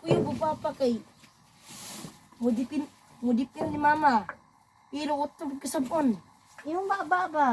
Uy, bupapa kay. Mudipin ni mama. Pero utog kasabon. Yung baba ba?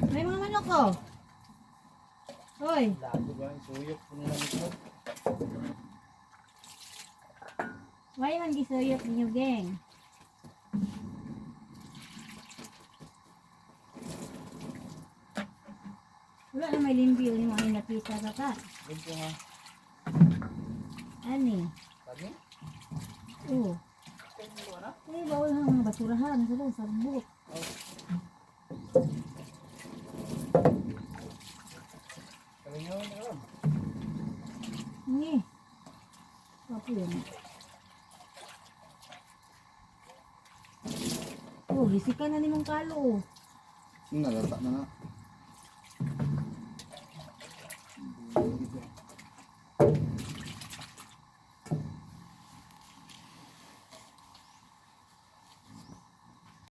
May mga manok ko. Hoy. Lago ba? Suyok po nila nito. Why man gisuyok ninyo, geng? Wala na may limbyo yung mga nakita ka ka. Ito nga. Ani? Kami? Oo. Eh, bawal ng mga basurahan. Sa sabot. Kami nga na alam. Ngi. Apa yun? Oh, bisikan na ni mong kalo. Nalata na nga.